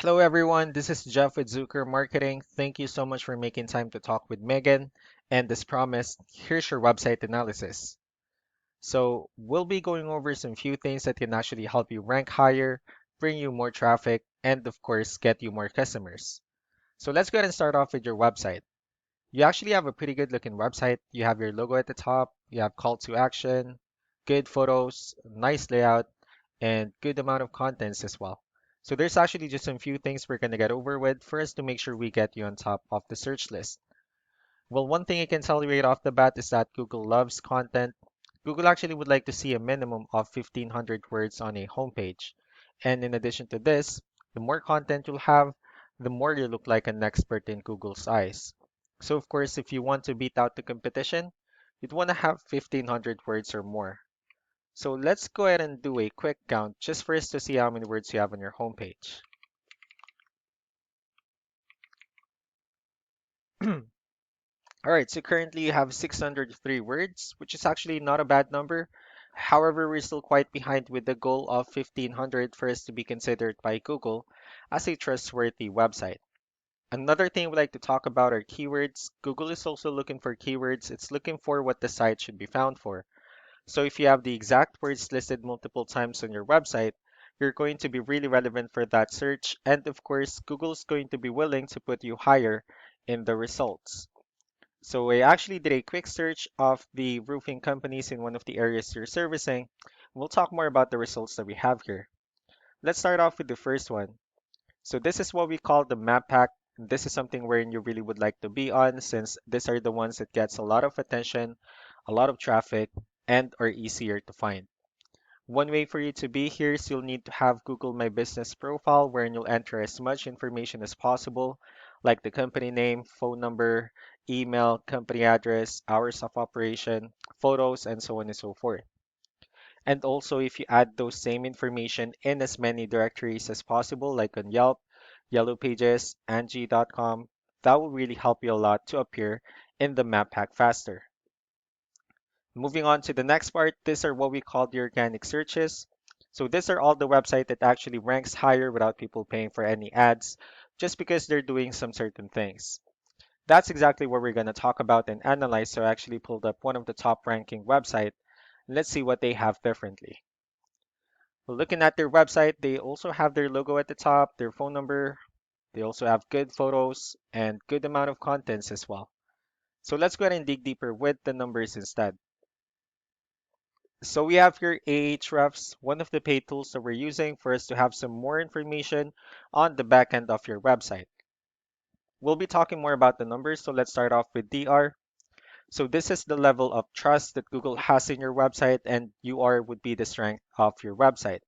Hello, everyone. This is Jeff with Zucker Marketing. Thank you so much for making time to talk with Megan. And as promised, here's your website analysis. So, we'll be going over some few things that can actually help you rank higher, bring you more traffic, and of course, get you more customers. So, let's go ahead and start off with your website. You actually have a pretty good looking website. You have your logo at the top, you have call to action, good photos, nice layout, and good amount of contents as well. So there's actually just some few things we're gonna get over with first to make sure we get you on top of the search list. Well, one thing I can tell you right off the bat is that Google loves content. Google actually would like to see a minimum of 1,500 words on a homepage. And in addition to this, the more content you'll have, the more you look like an expert in Google's eyes. So of course, if you want to beat out the competition, you'd want to have 1,500 words or more. So let's go ahead and do a quick count just for us to see how many words you have on your homepage. All right, so currently you have 603 words, which is actually not a bad number. However, we're still quite behind with the goal of 1,500 for us to be considered by Google as a trustworthy website. Another thing we like to talk about are keywords. Google is also looking for keywords. It's looking for what the site should be found for. So if you have the exact words listed multiple times on your website, you're going to be really relevant for that search. And of course, Google's going to be willing to put you higher in the results. So I actually did a quick search of the roofing companies in one of the areas you're servicing. We'll talk more about the results that we have here. Let's start off with the first one. So this is what we call the map pack. This is something wherein you really would like to be on since these are the ones that gets a lot of attention, a lot of traffic, and are easier to find. One way for you to be here is you'll need to have Google My Business profile wherein you'll enter as much information as possible, like the company name, phone number, email, company address, hours of operation, photos, and so on and so forth. And also, if you add those same information in as many directories as possible, like on Yelp, Yellow Pages, Angie.com, that will really help you a lot to appear in the map pack faster. Moving on to the next part, these are what we call the organic searches. So these are all the website that actually ranks higher without people paying for any ads, just because they're doing some certain things. That's exactly what we're going to talk about and analyze. So I actually pulled up one of the top ranking website. Let's see what they have differently. Looking at their website, they also have their logo at the top, their phone number. They also have good photos and good amount of contents as well. So let's go ahead and dig deeper with the numbers instead. So we have here Ahrefs, one of the paid tools that we're using for us to have some more information on the back end of your website. We'll be talking more about the numbers, so let's start off with DR. So this is the level of trust that Google has in your website, and UR would be the strength of your website.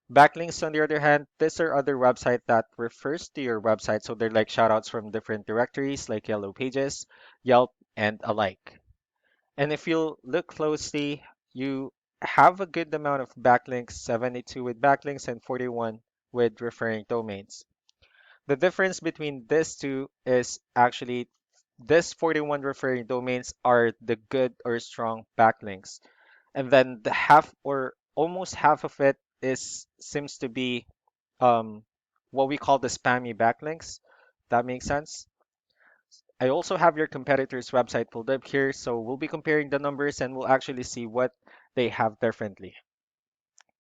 Backlinks, on the other hand, these are other websites that refers to your website, so they're like shoutouts from different directories like Yellow Pages, Yelp, and alike. And if you look closely, you have a good amount of backlinks, 72 with backlinks and 41 with referring domains. The difference between these two is actually this 41 referring domains are the good or strong backlinks. And then the half or almost half of it is seems to be um, what we call the spammy backlinks. That makes sense? I also have your competitor's website pulled up here, so we'll be comparing the numbers and we'll actually see what they have differently.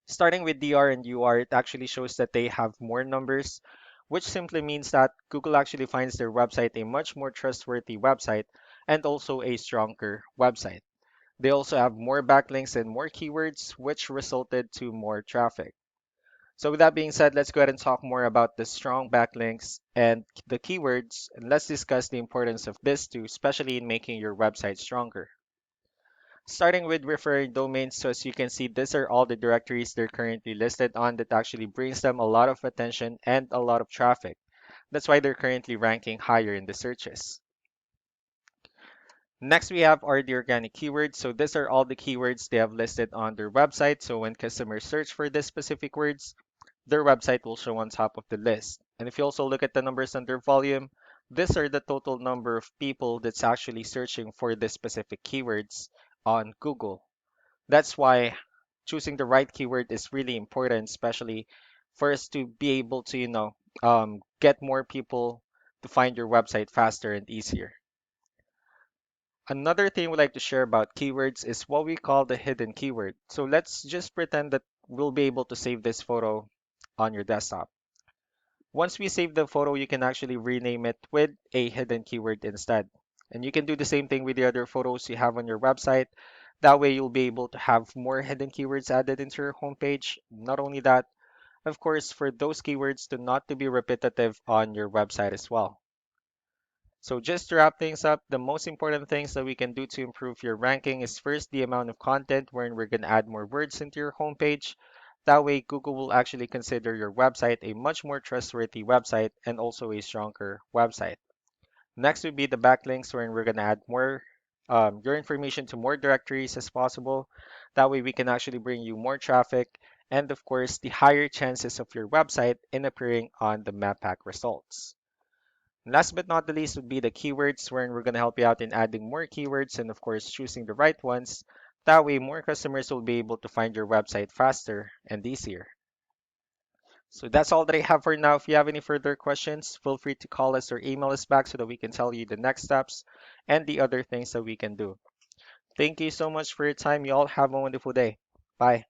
Starting with DR and UR, it actually shows that they have more numbers, which simply means that Google actually finds their website a much more trustworthy website and also a stronger website. They also have more backlinks and more keywords, which resulted to more traffic. So with that being said, let's go ahead and talk more about the strong backlinks and the keywords, and let's discuss the importance of this too, especially in making your website stronger. Starting with referring domains, so as you can see, these are all the directories they're currently listed on that actually brings them a lot of attention and a lot of traffic. That's why they're currently ranking higher in the searches. Next, we have are the organic keywords. So these are all the keywords they have listed on their website. So when customers search for these specific words, their website will show on top of the list. And if you also look at the numbers under volume, these are the total number of people that's actually searching for this specific keywords on Google. That's why choosing the right keyword is really important, especially for us to be able to, get more people to find your website faster and easier. Another thing we like to share about keywords is what we call the hidden keyword. So let's just pretend that we'll be able to save this photo on your desktop. Once we save the photo, you can actually rename it with a hidden keyword instead. And you can do the same thing with the other photos you have on your website. That way, you'll be able to have more hidden keywords added into your homepage. Not only that, of course, for those keywords to not to be repetitive on your website as well. So just to wrap things up, the most important things that we can do to improve your ranking is first the amount of content wherein we're going to add more words into your homepage. That way, Google will actually consider your website a much more trustworthy website and also a stronger website. Next would be the backlinks wherein we're going to add more your information to more directories as possible. That way, we can actually bring you more traffic and of course, the higher chances of your website in appearing on the map pack results. Last but not the least would be the keywords, wherein we're going to help you out in adding more keywords and, of course, choosing the right ones. That way, more customers will be able to find your website faster and easier. So that's all that I have for now. If you have any further questions, feel free to call us or email us back so that we can tell you the next steps and the other things that we can do. Thank you so much for your time. You all have a wonderful day. Bye.